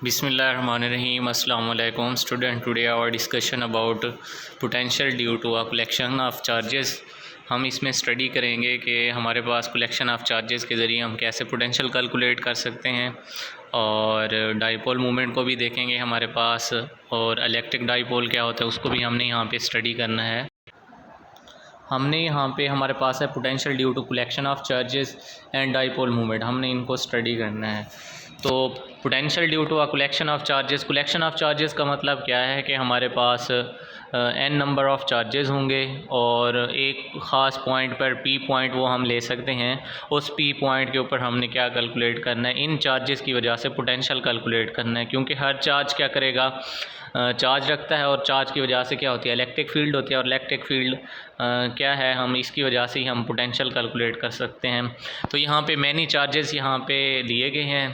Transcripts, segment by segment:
Bismillahirrahmanirrahim. Assalamu alaikum student. Today our discussion about potential due to a collection of charges. हम इसमें study करेंगे कि हमारे पास collection of charges के ज़रिए हम कैसे पोटेंशियल कैलकुलेट कर सकते हैं, और डाइपोल मूवमेंट को भी देखेंगे हमारे पास, और इलेक्ट्रिक डाइपोल क्या होता है उसको भी हमने यहाँ पे स्टडी करना है। हमने यहाँ पे हमारे पास है potential due to collection of charges and dipole movement, हमने इनको स्टडी करना है। तो potential due to a collection of charges का मतलब क्या है कि हमारे पास n नंबर ऑफ़ चार्जेस होंगे और एक ख़ास पॉइंट पर p पॉइंट वो हम ले सकते हैं। उस p पॉइंट के ऊपर हमने क्या कैलकुलेट करना है, इन चार्जेस की वजह से पोटेंशियल कैलकुलेट करना है, क्योंकि हर चार्ज क्या करेगा, चार्ज रखता है, और चार्ज की वजह से क्या होती है, इलेक्ट्रिक फील्ड होती है, और इलेक्ट्रिक फील्ड क्या है, हम इसकी वजह से ही हम पोटेंशियल कैलकुलेट कर सकते हैं। तो यहाँ पे मैनी चार्जेस यहाँ पे दिए गए हैं,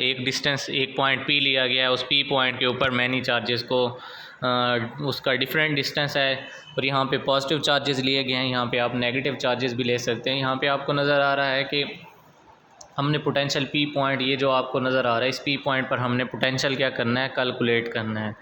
एक डिस्टेंस एक पॉइंट P लिया गया है, उस P पॉइंट के ऊपर मैनी चार्जेस को उसका डिफरेंट डिस्टेंस है, और यहाँ पे पॉजिटिव चार्जेस लिए गए हैं, यहाँ पे आप नेगेटिव चार्जेस भी ले सकते हैं। यहाँ पे आपको नज़र आ रहा है कि हमने पोटेंशियल P पॉइंट, ये जो आपको नज़र आ रहा है, इस P पॉइंट पर हमने पोटेंशियल क्या करना है, कैलकुलेट करना है।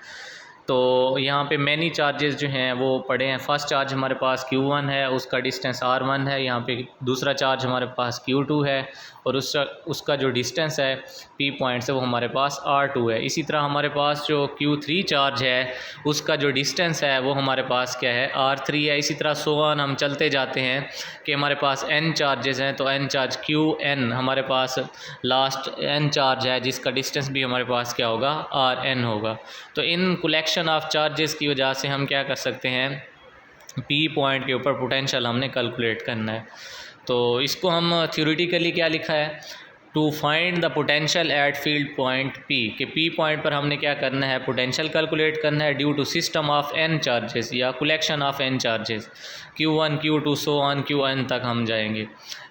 तो यहाँ पे मैनी चार्जेस जो हैं वो पड़े हैं। फर्स्ट चार्ज हमारे पास Q1 है, उसका डिस्टेंस R1 है। यहाँ पे दूसरा चार्ज हमारे पास Q2 है, और उसका जो डिस्टेंस है P पॉइंट से वो हमारे पास R2 है। इसी तरह हमारे पास जो Q3 चार्ज है, उसका जो डिस्टेंस है वो हमारे पास क्या है, R3 है। इसी तरह सोवन हम चलते जाते हैं कि हमारे पास n चार्जेस हैं, तो n चार्ज Qn हमारे पास लास्ट n चार्ज है, जिसका डिस्टेंस भी हमारे पास क्या होगा, Rn होगा। तो इन कलेक्शन ऑफ चार्जेस की वजह से हम क्या कर सकते हैं, P पॉइंट के ऊपर पोटेंशियल हमने कैलकुलेट करना है। तो इसको हम थ्योरेटिकली क्या लिखा है, to find the potential at field point P, कि P पॉइंट पर हमने क्या करना है, पोटेंशियल कैलकुलेट करना है due to system of n charges या collection of n charges, Q1 Q2 so on Qn तक हम जाएंगे,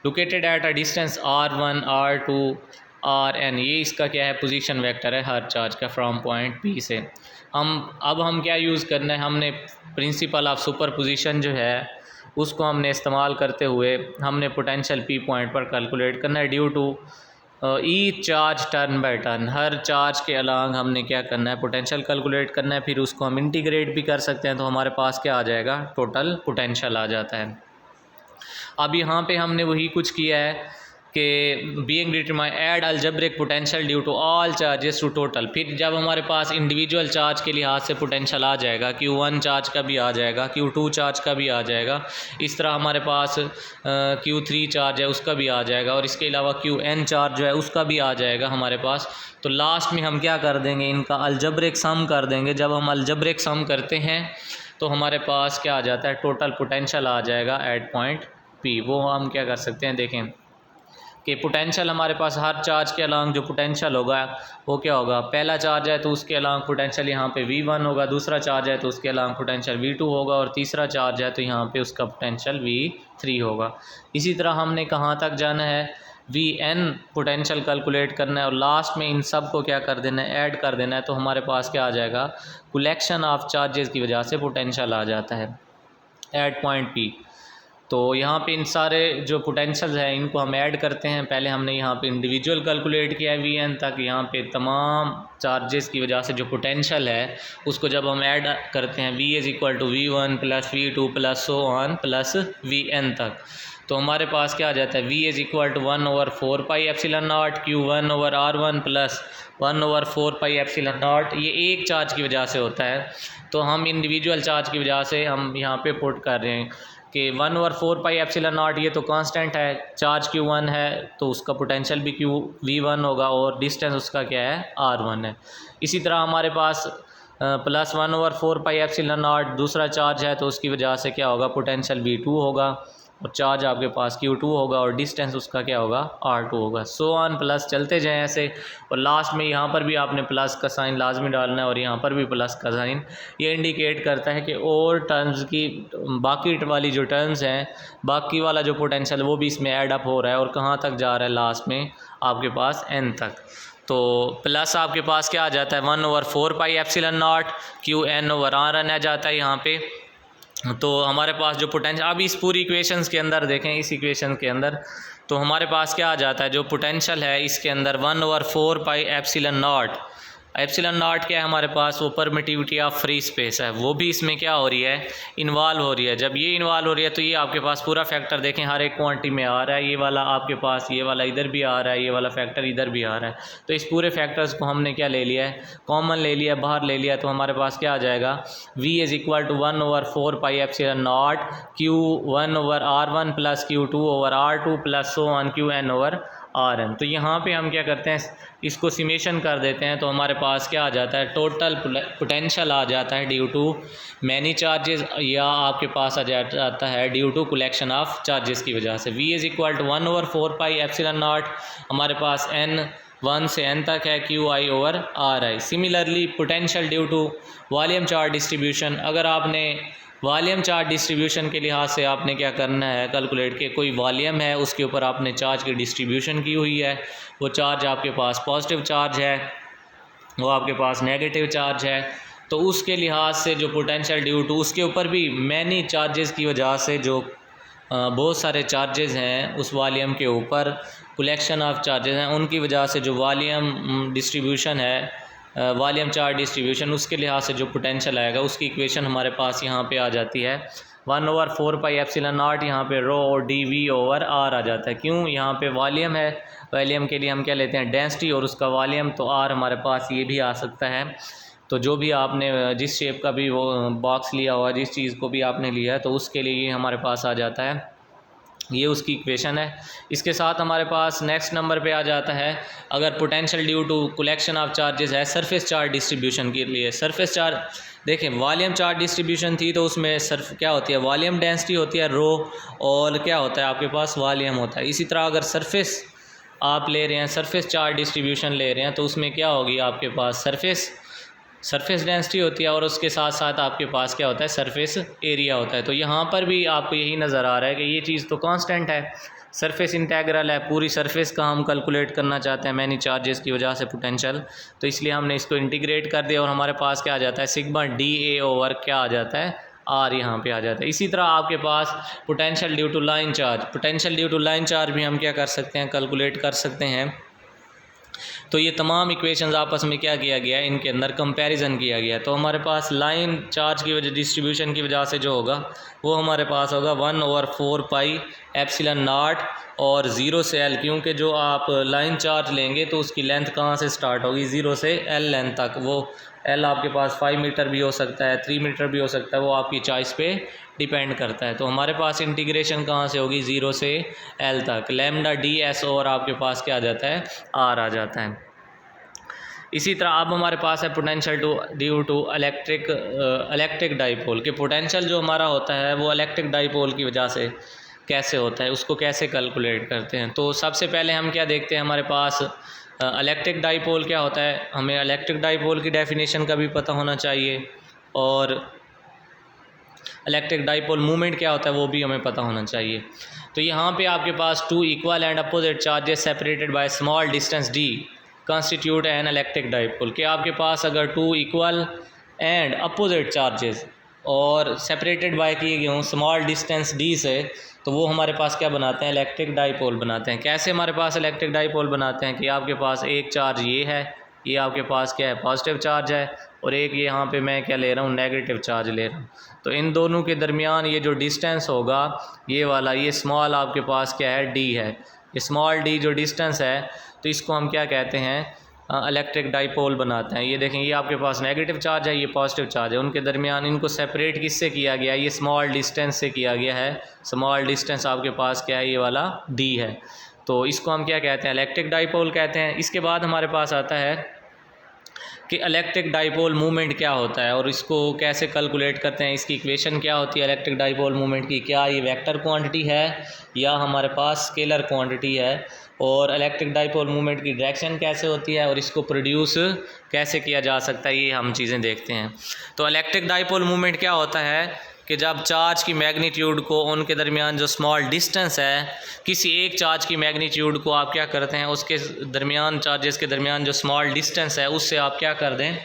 located at a distance R1 R2 Rn। ये इसका क्या है, पोजीशन वेक्टर है हर चार्ज का फ्रॉम पॉइंट P से। हम क्या यूज़ करना है, हमने प्रिंसिपल ऑफ सुपरपोजिशन जो है उसको हमने इस्तेमाल करते हुए हमने पोटेंशियल P पॉइंट पर कैलकुलेट करना है due to each charge turn by turn. हर चार्ज के अलॉन्ग हमने क्या करना है, पोटेंशियल कैलकुलेट करना है, फिर उसको हम इंटीग्रेट भी कर सकते हैं, तो हमारे पास क्या आ जाएगा, टोटल पोटेंशियल आ जाता है। अब यहाँ पे हमने वही कुछ किया है कि being determine add algebraic potential due to all charges to total. फिर जब हमारे पास इंडिविजुअल चार्ज के लिहाज से पोटेंशियल आ जाएगा, Q1 चार्ज का भी आ जाएगा, Q2 चार्ज का भी आ जाएगा, इस तरह हमारे पास Q3 चार्ज है उसका भी आ जाएगा, और इसके अलावा Qn चार्ज जो है उसका भी आ जाएगा हमारे पास। तो लास्ट में हम क्या कर देंगे, इनका अलजेब्रिक सम कर देंगे। जब हम अलजेब्रिक सम करते हैं तो हमारे पास क्या आ जाता है, टोटल पोटेंशियल आ जाएगा एट पॉइंट P। वो हम क्या कर सकते हैं, देखें कि पोटेंशियल हमारे पास हर चार्ज के अलॉन्ग जो पोटेंशियल होगा वो क्या होगा, पहला चार्ज है तो उसके अलॉन्ग पोटेंशियल यहाँ पे V1 होगा, दूसरा चार्ज है तो उसके अलॉन्ग पोटेंशियल V2 होगा, और तीसरा चार्ज है तो यहाँ पे उसका पोटेंशियल V3 होगा। इसी तरह हमने कहाँ तक जाना है, Vn पोटेंशियल कैलकुलेट करना है, और लास्ट में इन सब को क्या कर देना है, ऐड कर देना है, तो हमारे पास क्या आ जाएगा, कलेक्शन ऑफ चार्जेस की वजह से पोटेंशियल आ जाता है एट पॉइंट P। तो यहाँ पे इन सारे जो पोटेंशियल्स हैं इनको हम ऐड करते हैं। पहले हमने यहाँ पे इंडिविजुअल कैलकुलेट किया है Vn तक, यहाँ पे तमाम चार्जेस की वजह से जो पोटेंशियल है उसको जब हम ऐड करते हैं, V is equal to V1 plus V2 plus so on plus Vn तक, तो हमारे पास क्या आ जाता है, V is equal to 1/4πε0 Q1/R1 plus 1/4πε0। ये एक चार्ज की वजह से होता है, तो हम इंडिविजुअल चार्ज की वजह से हम यहाँ पे पुट कर रहे हैं कि 1/4πε0, ये तो कांस्टेंट है, चार्ज Q1 है तो उसका पोटेंशियल भी V1 होगा, और डिस्टेंस उसका क्या है, R1 है। इसी तरह हमारे पास प्लस 1/4πε0 दूसरा चार्ज है तो उसकी वजह से क्या होगा, पोटेंशियल V2 होगा, और चार्ज आपके पास Q2 होगा, और डिस्टेंस उसका क्या होगा, R2 होगा। सो ऑन प्लस चलते जाएं ऐसे, और लास्ट में यहाँ पर भी आपने प्लस का साइन लाजमी डालना है, और यहाँ पर भी प्लस का साइन। ये इंडिकेट करता है कि और टर्म्स की बाकी वाली जो टर्म्स हैं, बाकी वाला जो पोटेंशियल वो भी इसमें ऐड अप हो रहा है, और कहाँ तक जा रहा है, लास्ट में आपके पास n तक। तो प्लस आपके पास क्या आ जाता है, 1/4πε0 Qn/Rn आ जाता है यहाँ पे, तो हमारे पास जो पोटेंशियल, अब इस पूरी इक्वेशंस के अंदर देखें, इस इक्वेशन के अंदर तो हमारे पास क्या आ जाता है, जो पोटेंशियल है इसके अंदर 1/4 pi epsilon not. Epsilon not क्या है हमारे पास, वो परमिटिविटी ऑफ फ्री स्पेस है, वो भी इसमें क्या हो रही है, इन्वॉल्व हो रही है। जब ये इन्वॉल्व हो रही है तो ये आपके पास पूरा फैक्टर देखें हर एक क्वांटिटी में आ रहा है, ये वाला आपके पास, ये वाला इधर भी आ रहा है, ये वाला फैक्टर इधर भी आ रहा है। तो इस पूरे फैक्टर्स को हमने क्या ले लिया है, कॉमन ले लिया, बाहर ले लिया, तो हमारे पास क्या आ जाएगा, v is equal to 1/4 pi epsilon not Q1/R1 plus Q2/R2 plus so on Qn/Rn। तो यहाँ पे हम क्या करते हैं, इसको सिमेशन कर देते हैं, तो हमारे पास क्या आ जाता है, टोटल पोटेंशियल आ जाता है ड्यू टू मैनी चार्जेस, या आपके पास आ जाता है due to collection of charges की वजह से। v is equal to 1/4 pi epsilon not, हमारे पास n 1 से n तक है Qi/Ri। Similarly potential due to volume charge distribution, अगर आपने वॉल्यूम चार्ज डिस्ट्रीब्यूशन के लिहाज से आपने क्या करना है, कैलकुलेट के कोई वॉल्यूम है उसके ऊपर आपने चार्ज की डिस्ट्रीब्यूशन की हुई है, वो चार्ज आपके पास पॉजिटिव चार्ज है, वो आपके पास नेगेटिव चार्ज है, तो उसके लिहाज से जो पोटेंशियल ड्यू टू उसके ऊपर भी मैनी चार्जेस की वजह से जो बहुत सारे चार्जेस हैं उस वॉल्यूम के ऊपर, कलेक्शन ऑफ चार्जेस हैं, उनकी वजह से जो वॉल्यूम डिस्ट्रीब्यूशन है, वॉल्यूम चार्ज डिस्ट्रीब्यूशन, उसके लिहाज से जो पोटेंशियल आएगा उसकी इक्वेशन हमारे पास यहाँ पे आ जाती है 1/4 पाई एप्सिलॉन नॉट, यहाँ पे रो और dv/r आ जाता है। क्यों, यहाँ पे वॉल्यूम है, वॉल्यूम के लिए हम क्या लेते हैं, डेंसिटी, और उसका वॉल्यूम, तो r हमारे पास ये भी आ सकता है। तो जो भी आपने जिस शेप का भी वो बॉक्स लिया हुआ, जिस चीज़ को भी आपने लिया है, तो उसके लिए ये हमारे पास आ जाता है, ये उसकी इक्वेशन है। इसके साथ हमारे पास नेक्स्ट नंबर पे आ जाता है, अगर potential due to collection of charges है सरफेस चार्ज डिस्ट्रीब्यूशन के लिए। सरफेस चार्ज देखें, वॉल्यूम चार्ज डिस्ट्रीब्यूशन थी तो उसमें सर्फ क्या होती है, वॉल्यूम डेंसिटी होती है रो, और क्या होता है आपके पास, वॉल्यूम होता है। इसी तरह अगर सरफेस आप ले रहे हैं, सरफेस चार्ज डिस्ट्रीब्यूशन ले रहे हैं, तो उसमें क्या होगी आपके पास, सरफेस डेंसिटी होती है, और उसके साथ साथ आपके पास क्या होता है, सरफेस एरिया होता है। तो यहाँ पर भी आपको यही नज़र आ रहा है कि ये चीज़ तो कांस्टेंट है, सरफेस इंटेग्रल है, पूरी सरफेस का हम कैलकुलेट करना चाहते हैं मैनी चार्जेस की वजह से पोटेंशियल, तो इसलिए हमने इसको इंटीग्रेट कर दिया, और हमारे पास क्या आ जाता है, सिग्मा dA/, क्या आ जाता है, r यहाँ पे आ जाता है। इसी तरह आपके पास potential due to line charge, potential due to line charge भी हम क्या कर सकते हैं, कैलकुलेट कर सकते हैं। तो ये तमाम इक्वेशंस आपस में क्या किया गया है, इनके अंदर कंपैरिजन किया गया है। तो हमारे पास लाइन चार्ज की वजह, डिस्ट्रीब्यूशन की वजह से जो होगा वो हमारे पास होगा 1/4 पाई एप्सिलॉन नॉट और 0 से L, क्योंकि जो आप लाइन चार्ज लेंगे तो उसकी लेंथ कहाँ से स्टार्ट होगी, 0 से L लेंथ तक। वो L आपके पास 5 मीटर भी हो सकता है, 3 मीटर भी हो सकता है, वो आपकी चॉइस पे डिपेंड करता है। तो हमारे पास इंटीग्रेशन कहाँ से होगी, 0 से L तक, लैम्डा ds, और आपके पास क्या आ जाता है, r आ जाता है। इसी तरह अब हमारे पास है potential due to electric dipole, के पोटेंशियल जो हमारा होता है वो इलेक्ट्रिक डाइपोल की वजह से कैसे होता है, उसको कैसे कैलकुलेट करते हैं। तो सबसे पहले हम क्या देखते हैं, हमारे पास इलेक्ट्रिक डाइपोल क्या होता है, हमें इलेक्ट्रिक डाइपोल की डेफिनेशन का भी पता होना चाहिए, और इलेक्ट्रिक डाइपोल मूवमेंट क्या होता है वो भी हमें पता होना चाहिए। तो यहाँ पे आपके पास 2 equal and opposite charges separated by small distance d constitute an electric dipole, कि आपके पास अगर 2 इक्वल एंड अपोजिट चार्जेस और सेपरेटेड बाय किए गए हों स्मॉल डिस्टेंस d से, तो वो हमारे पास क्या बनाते हैं, इलेक्ट्रिक डाइपोल बनाते हैं। कैसे हमारे पास इलेक्ट्रिक डाइपोल बनाते हैं, कि आपके पास एक चार्ज ये है, ये आपके पास क्या है, पॉजिटिव चार्ज है, और एक ये यहाँ पे मैं क्या ले रहा हूँ, नेगेटिव चार्ज ले रहा हूँ। तो इन दोनों के दरमियान ये जो डिस्टेंस होगा, ये वाला, ये स्मॉल आपके पास क्या है, d है, ये स्मॉल d जो डिस्टेंस है, तो इसको हम क्या कहते हैं, इलेक्ट्रिक डाइपोल बनाते हैं। ये देखें, ये आपके पास नेगेटिव चार्ज है, ये पॉजिटिव चार्ज है, उनके दरमियान इनको सेपरेट किससे किया गया है, ये स्मॉल डिस्टेंस से किया गया है। स्मॉल डिस्टेंस आपके पास क्या है, ये वाला d है, तो इसको हम क्या कहते हैं, इलेक्ट्रिक डाइपोल कहते हैं। इसके बाद हमारे पास आता है कि इलेक्ट्रिक डाइपोल मूवमेंट क्या होता है और इसको कैसे कैलकुलेट करते हैं, इसकी इक्वेशन क्या होती है इलेक्ट्रिक डाइपोल मूवमेंट की, क्या ये वेक्टर क्वांटिटी है या हमारे पास स्केलर क्वांटिटी है, और इलेक्ट्रिक डाइपोल मूवमेंट की डायरेक्शन कैसे होती है और इसको प्रोड्यूस कैसे किया जा सकता है, ये हम चीज़ें देखते हैं। तो इलेक्ट्रिक डाइपोल मूवमेंट क्या होता है कि जब चार्ज की मैग्नीट्यूड को, उनके दरमियान जो स्मॉल डिस्टेंस है, किसी एक चार्ज की मैग्नीट्यूड को आप क्या करते हैं, उसके दरमियान, चार्जेस के दरमियान जो स्मॉल डिस्टेंस है उससे आप क्या कर दें,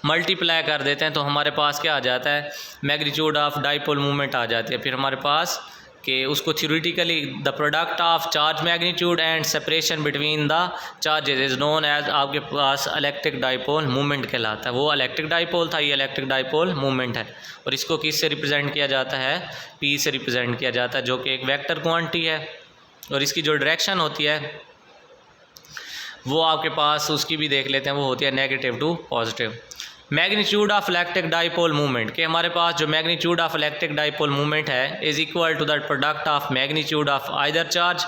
मल्टीप्लाई कर देते हैं तो हमारे पास क्या आ जाता है, मैग्नीट्यूड ऑफ डाइपोल मूवमेंट आ जाती है। फिर हमारे पास कि उसको theoretically the product of charge magnitude and separation between the charges is known as, आपके पास इलेक्ट्रिक डाइपोल मूवमेंट कहलाता है। वो इलेक्ट्रिक डाइपोल था, ये इलेक्ट्रिक डाइपोल मूवमेंट है। और इसको किस से रिप्रेजेंट किया जाता है, पी से रिप्रेजेंट किया जाता है, जो कि एक वेक्टर क्वांटिटी है। और इसकी जो डायरेक्शन होती है वो आपके पास उसकी भी देख लेते हैं, वो होती है negative to positive. Magnitude of electric dipole movement के हमारे पास जो magnitude of electric dipole movement है is equal to the product of magnitude of either charge,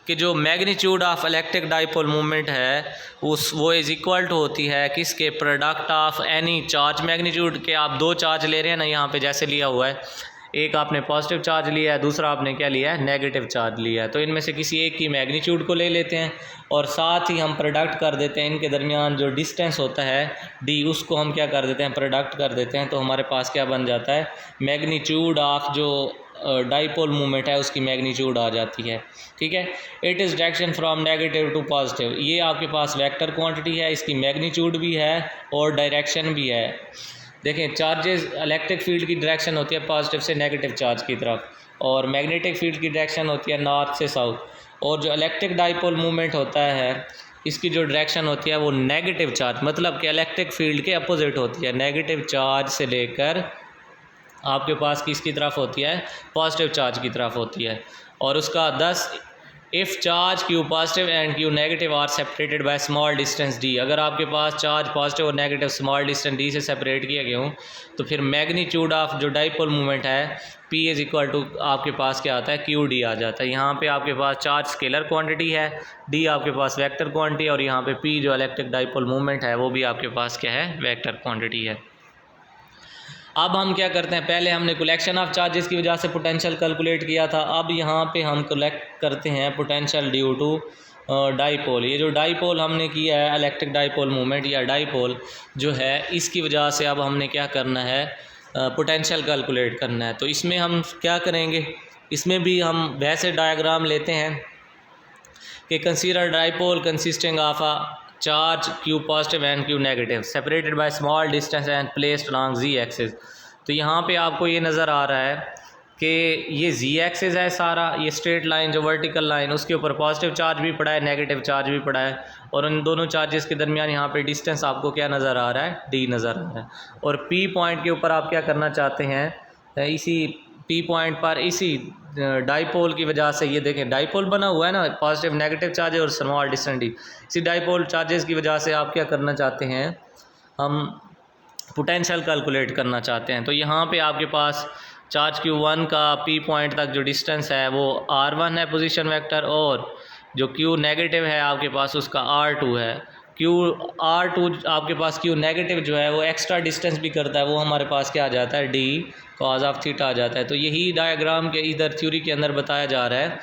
कि जो magnitude of electric dipole movement है वो इज़ इक्वल टू होती है किसके, product of any charge magnitude के। आप दो चार्ज ले रहे हैं ना, यहाँ पे जैसे लिया हुआ है, एक आपने पॉजिटिव चार्ज लिया है, दूसरा आपने क्या लिया है, नेगेटिव चार्ज लिया है। तो इनमें से किसी एक की मैग्नीट्यूड को ले लेते हैं और साथ ही हम प्रोडक्ट कर देते हैं इनके दरमियान जो डिस्टेंस होता है डी, उसको हम क्या कर देते हैं, प्रोडक्ट कर देते हैं। तो हमारे पास क्या बन जाता है, मैग्नीट्यूड ऑफ जो डाइपोल मूवमेंट है उसकी मैग्नीट्यूड आ जाती है। ठीक है, it is direction from negative to positive. ये आपके पास वेक्टर क्वांटिटी है, इसकी मैग्नीट्यूड भी है और डायरेक्शन भी है। देखें, चार्जेस इलेक्ट्रिक फील्ड की डायरेक्शन होती है पॉजिटिव से नेगेटिव चार्ज की तरफ, और मैग्नेटिक फील्ड की डायरेक्शन होती है नॉर्थ से साउथ। और जो इलेक्ट्रिक डाइपोल मूवमेंट होता है इसकी जो डायरेक्शन होती है वो नेगेटिव चार्ज, मतलब कि इलेक्ट्रिक फील्ड के अपोजिट होती है, नेगेटिव चार्ज से लेकर आपके पास किसकी तरफ होती है, पॉजिटिव चार्ज की तरफ होती है। और उसका 10 if charge Q positive and Q negative are separated by small distance D, अगर आपके पास चार्ज पॉजिटिव और नेगेटिव स्मॉल डिस्टेंस डी से सेपरेट किए गए हों तो फिर मैग्नीट्यूड ऑफ जो डाइपोल मूवमेंट है पी इज़ इक्वल टू आपके पास क्या आता है, क्यू डी आ जाता है। यहाँ पे आपके पास चार्ज स्केलर क्वांटिटी है, डी आपके पास वेक्टर क्वांटिटी, और यहाँ पे पी जो इलेक्ट्रिक डाइपोल मूवमेंट है वो भी आपके पास क्या है, वेक्टर क्वांटिटी है। अब हम क्या करते हैं, पहले हमने कलेक्शन ऑफ चार्जेस की वजह से पोटेंशियल कैलकुलेट किया था, अब यहाँ पे हम कलेक्ट करते हैं पोटेंशियल ड्यू टू डाइपोल। ये जो डाइपोल हमने किया है इलेक्ट्रिक डाइपोल मूवमेंट या डाइपोल जो है, इसकी वजह से अब हमने क्या करना है, पोटेंशियल कैलकुलेट करना है। तो इसमें हम क्या करेंगे, इसमें भी हम वैसे डायग्राम लेते हैं कि consider dipole consisting of a charge q positive and q negative separated by small distance and placed along z axis. तो यहाँ पे आपको ये नज़र आ रहा है कि ये z एक्सिस है सारा, ये स्ट्रेट लाइन जो वर्टिकल लाइन, उसके ऊपर पॉजिटिव चार्ज भी पड़ा है, नेगेटिव चार्ज भी पड़ा है, और उन दोनों चार्जेस के दरमियान यहाँ पे डिस्टेंस आपको क्या नज़र आ रहा है, d नज़र आ रहा है। और p पॉइंट के ऊपर आप क्या करना चाहते हैं, इसी p पॉइंट पर इसी डाइपोल की वजह से, ये देखें डाइपोल बना हुआ है ना, पॉजिटिव नेगेटिव चार्ज और स्मॉल डिस्टेंस डी, इसी डाइपोल चार्जेस की वजह से आप क्या करना चाहते हैं, हम पोटेंशियल कैलकुलेट करना चाहते हैं। तो यहाँ पे आपके पास चार्ज Q1 का P पॉइंट तक जो डिस्टेंस है वो R1 है पोजीशन वेक्टर, और जो Q नेगेटिव है आपके पास उसका R2 है। R2 आपके पास Q नेगेटिव जो है वो एक्स्ट्रा डिस्टेंस भी करता है, वो हमारे पास क्या आ जाता है, D कॉज ऑफ थीटा आ जाता है। तो यही डायग्राम के इधर थ्योरी के अंदर बताया जा रहा है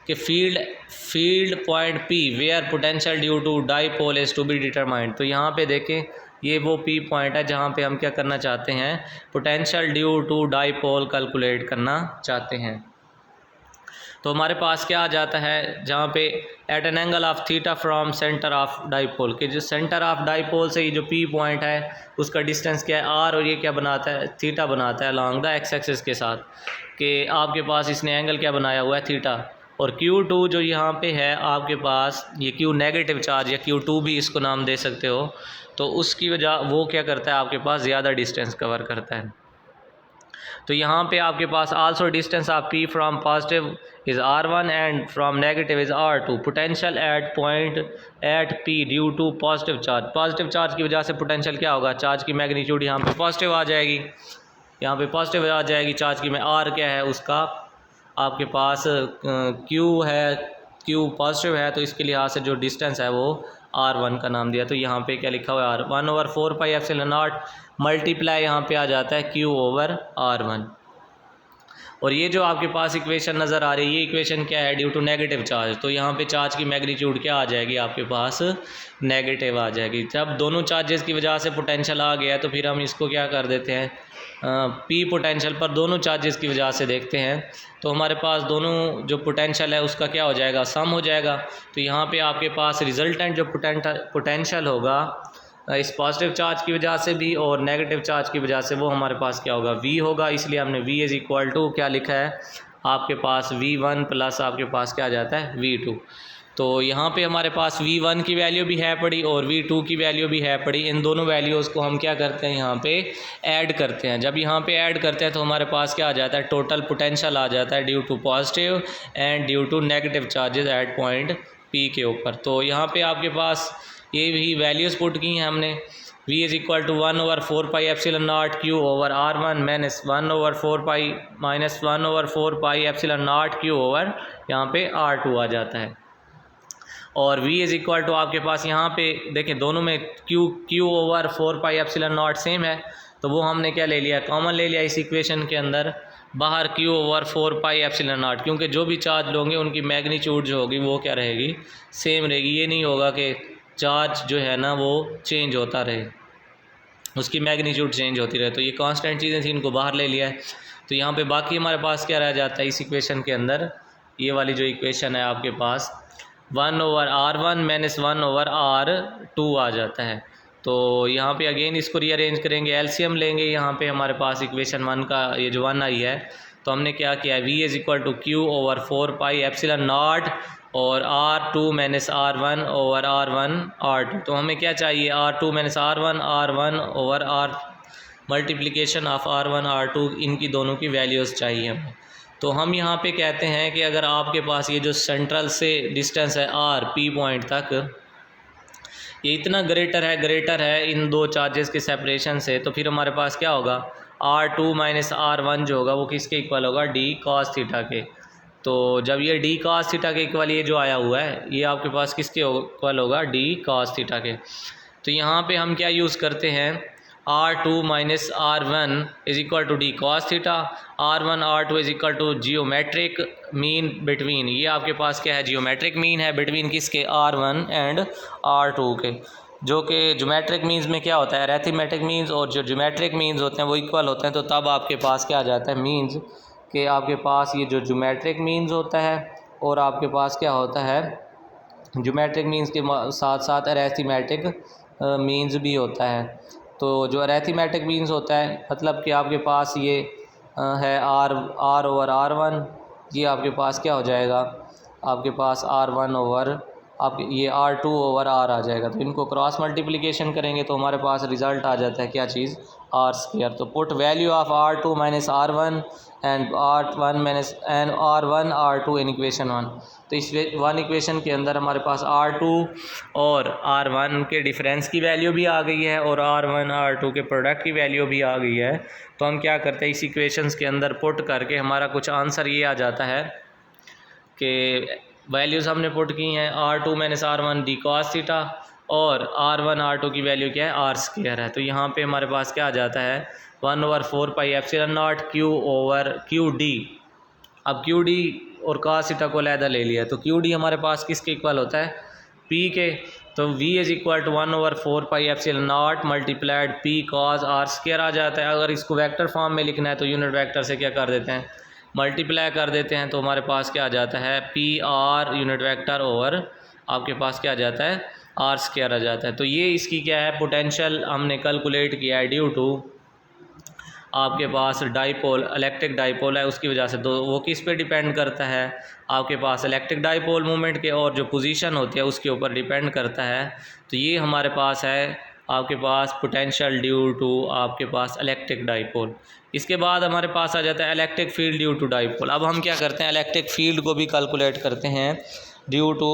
कि field point P where potential due to dipole is to be determined. तो यहाँ पे देखें, ये वो P पॉइंट है जहाँ पे हम क्या करना चाहते हैं, potential due to dipole calculate करना चाहते हैं। तो हमारे पास क्या आ जाता है, जहाँ पे at an angle of theta from centre of dipole, के जो सेंटर ऑफ डाइपोल से ये जो P पॉइंट है उसका डिस्टेंस क्या है, R, और ये क्या बनाता है, थीटा बनाता है अलॉन्ग द एक्स एक्सिस के साथ, कि आपके पास इसने एंगल क्या बनाया हुआ है, थीटा। और Q2 जो यहाँ पे है आपके पास, ये Q नेगेटिव चार्ज या Q2 भी इसको नाम दे सकते हो, तो उसकी वजह वो क्या करता है, आपके पास ज़्यादा डिस्टेंस कवर करता है। तो यहाँ पे आपके पास also distance of P from positive is R1 and from negative is R2। Potential at point at P due to positive charge, positive charge की वजह से पोटेंशियल क्या होगा, चार्ज की मैग्नीट्यूड यहाँ पे पॉजिटिव आ जाएगी, यहाँ पे पॉजिटिव आ जाएगी, चार्ज की में R क्या है उसका आपके पास Q है, Q पॉजिटिव है, तो इसके लिहाज से जो डिस्टेंस है वो R1 का नाम दिया। तो यहाँ पे क्या लिखा हुआ है, R1/4πε0 मल्टीप्लाई यहाँ पे आ जाता है Q/R1। और ये जो आपके पास इक्वेशन नज़र आ रही है, ये इक्वेशन क्या है, ड्यू टू नेगेटिव चार्ज। तो यहाँ पे चार्ज की मैग्नीट्यूड क्या आ जाएगी, आपके पास नेगेटिव आ जाएगी। जब दोनों चार्जेस की वजह से पोटेंशियल आ गया तो फिर हम इसको क्या कर देते हैं, P पोटेंशियल पर दोनों चार्जेस की वजह से देखते हैं, तो हमारे पास दोनों जो पोटेंशियल है उसका क्या हो जाएगा, सम हो जाएगा। तो यहाँ पे आपके पास रिजल्टेंट जो पोटेंशियल होगा इस पॉजिटिव चार्ज की वजह से भी और नेगेटिव चार्ज की वजह से, वो हमारे पास क्या होगा, v होगा। इसलिए हमने v इज़ इक्वल टू क्या लिखा है आपके पास v1 प्लस आपके पास क्या आ जाता है v2। तो यहाँ पे हमारे पास v1 की वैल्यू भी है पड़ी और v2 की वैल्यू भी है पड़ी। इन दोनों वैल्यूज़ को हम क्या करते हैं, यहाँ पे ऐड करते हैं। जब यहाँ पे ऐड करते हैं तो हमारे पास क्या आ जाता है, टोटल पोटेंशियल आ जाता है due to positive and due to negative charges at point P के ऊपर। तो यहाँ पे आपके पास ये भी वैल्यूज़ पुट की हैं हमने। v is equal to 1/4 pi epsilon not q over r1 minus 1/4 pi minus 1/4 pi epsilon not q over यहाँ पे r2 आ जाता है। और v इज़ इक्वल टू आपके पास यहाँ पे देखें दोनों में q over 4 pi epsilon not same है, तो वो हमने क्या ले लिया, कॉमन ले लिया इस इक्वेशन के अंदर। बाहर q over 4 pi epsilon not, क्योंकि जो भी चार्ज लोगे उनकी मैग्नीट्यूड जो होगी वो क्या रहेगी, सेम रहेगी। ये नहीं होगा कि चार्ज जो है ना वो चेंज होता रहे, उसकी मैग्नीट्यूड चेंज होती रहे। तो ये कांस्टेंट चीज़ें थी, इनको बाहर ले लिया है। तो यहाँ पे बाकी हमारे पास क्या रह जाता है इस इक्वेशन के अंदर, ये वाली जो इक्वेशन है आपके पास 1/r1 माइनस 1/r2 आ जाता है। तो यहाँ पे अगेन इसको रीअरेंज करेंगे, एलसीएम लेंगे। यहाँ पे हमारे पास इक्वेशन 1 का ये जो 1 आई है, तो हमने क्या किया है, v is equal to q over 4 pi epsilon not और r2 minus r1 over r1 r2। तो हमें क्या चाहिए, r2 minus r1 over r multiplication of r1 r2, इनकी दोनों की वैल्यूज़ चाहिए हमें। तो हम यहाँ पे कहते हैं कि अगर आपके पास ये जो सेंट्रल से डिस्टेंस है r p पॉइंट तक, ये इतना ग्रेटर है इन दो चार्जेस के सेपरेशन से, तो फिर हमारे पास क्या होगा, r2 माइनस r1 जो होगा वो किसके इक्वल होगा, d cos थीटा के। तो जब ये d cos थीटा के इक्वल ये जो आया हुआ है, ये आपके पास किसके इक्वल होगा, d cos थीटा के। तो यहाँ पे हम क्या यूज़ करते हैं, r2 minus r1 is equal to D cos theta, r1 r2 is equal to geometric mean between, ये आपके पास क्या है, जियोमेट्रिक मीन है बिटवीन किसके, r1 एंड r2 के। जो कि ज्योमेट्रिक मीन्स में क्या होता है, अरिथमेटिक मीन्स और जो ज्योमेट्रिक मीन्स होते हैं वो इक्वल होते हैं। तो तब आपके पास क्या आ जाता है, मीन्स कि आपके पास ये जो ज्योमेट्रिक मीन्स होता है और आपके पास क्या होता है, ज्योमेट्रिक मीन्स के साथ साथ अरिथमेटिक मीन्स भी होता है। तो जो अरिथमेटिक मीन्स होता है, मतलब कि आपके पास ये है r ओवर r1, ये आपके पास क्या हो जाएगा, आपके पास r1 ओवर आप ये r2 ओवर r आ जाएगा। तो इनको क्रॉस मल्टीप्लिकेशन करेंगे तो हमारे पास रिज़ल्ट आ जाता है क्या चीज़, r स्क्वायर। तो put value of r2 minus r1 and r1 minus and r1 r2 in equation 1। तो इस वन इक्वेशन के अंदर हमारे पास r2 और r1 के डिफरेंस की वैल्यू भी आ गई है और r1 r2 के प्रोडक्ट की वैल्यू भी आ गई है। तो हम क्या करते हैं, इस इक्वेशंस के अंदर पुट करके हमारा कुछ आंसर ये आ जाता है कि वैल्यूज़ हमने पुट की हैं, r2 minus r1 D cos theta और r1 r2 की वैल्यू क्या है, r स्क्वायर है। तो यहाँ पे हमारे पास क्या आ जाता है, 1/4 pi epsilon not q over Q D. अब क्यू डी और cos थीटा को अलहदा ले लिया, तो क्यू डी हमारे पास किसके इक्वल होता है, p के। तो v is equal to 1/4 pi epsilon not multiplied p cos r square आ जाता है। अगर इसको वेक्टर फॉर्म में लिखना है तो यूनिट वेक्टर से क्या कर देते हैं, मल्टीप्लाई कर देते हैं। तो हमारे पास क्या आ जाता है, P R unit vector over आपके पास क्या आ जाता है, आर स्क्वायर आ जाता है। तो ये इसकी क्या है, पोटेंशियल हमने कैलकुलेट किया है ड्यू टू आपके पास डाइपोल, इलेक्ट्रिक डाइपोल है उसकी वजह से। तो वो किस पे डिपेंड करता है, आपके पास इलेक्ट्रिक डाइपोल मूवमेंट के और जो पोजीशन होती है उसके ऊपर डिपेंड करता है। तो ये हमारे पास है आपके पास पोटेंशियल ड्यू टू आपके पास इलेक्ट्रिक डाइपोल। इसके बाद हमारे पास आ जाता है electric field due to dipole. अब हम क्या करते हैं, इलेक्ट्रिक फील्ड को भी कैलकुलेट करते हैं ड्यू टू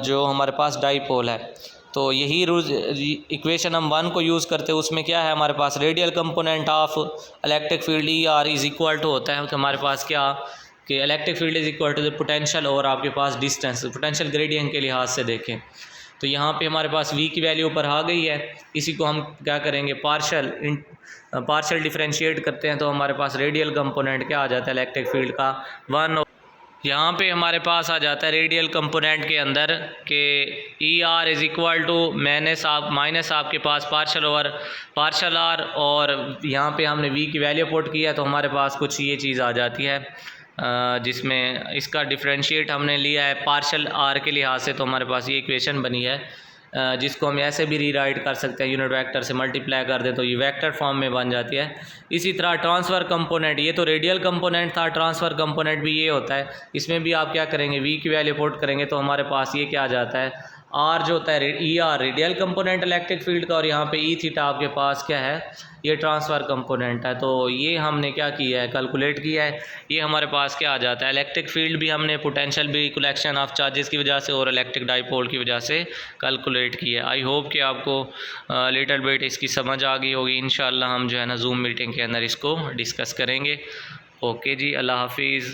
जो हमारे पास डाइपोल है। तो यही रूल इक्वेशन हम 1 को यूज़ करते हैं, उसमें क्या है हमारे पास radial component of electric field E R is equal to होता है कि हमारे पास क्या कि electric field is equal to the potential और आपके पास डिस्टेंस, पोटेंशियल ग्रेडियंट के लिहाज से देखें तो यहाँ पे हमारे पास v की वैल्यू ऊपर आ गई है। इसी को हम क्या करेंगे, पार्शियल डिफरेंशिएट करते हैं तो हमारे पास रेडियल कंपोनेंट क्या आ जाता है इलेक्ट्रिक फील्ड का 1। यहाँ पे हमारे पास आ जाता है रेडियल कंपोनेंट के अंदर के E R is equal to minus आपके पास पार्शियल ओवर पार्शियल आर, और यहाँ पे हमने v की वैल्यू पुट किया तो हमारे पास कुछ ये चीज़ आ जाती है जिसमें इसका डिफरेंशिएट हमने लिया है पार्शियल आर के लिहाज से। तो हमारे पास ये इक्वेशन बनी है जिसको हम ऐसे भी रीराइट कर सकते हैं, यूनिट वेक्टर से मल्टीप्लाई कर दें तो ये वेक्टर फॉर्म में बन जाती है। इसी तरह ट्रांसफ़र कंपोनेंट, ये तो रेडियल कंपोनेंट था, ट्रांसफ़र कंपोनेंट भी ये होता है। इसमें भी आप क्या करेंगे, वी की वैल्यू पुट करेंगे तो हमारे पास ये क्या आ जाता है, आर जो होता है E R radial component electric field का, और यहाँ पे ई थीटा आपके पास क्या है, ये ट्रांसफ़र कंपोनेंट है। तो ये हमने क्या किया है, कैलकुलेट किया है। ये हमारे पास क्या आ जाता है, इलेक्ट्रिक फील्ड भी हमने, पोटेंशियल भी कलेक्शन ऑफ चार्जेस की वजह से और इलेक्ट्रिक डाइपोल की वजह से कैलकुलेट किया है। आई होप कि आपको लिटिल बिट इसकी समझ आ गई होगी। इंशाल्लाह हम जो है ना जूम मीटिंग के अंदर इसको डिस्कस करेंगे। ओके जी, अल्लाह हाफिज़।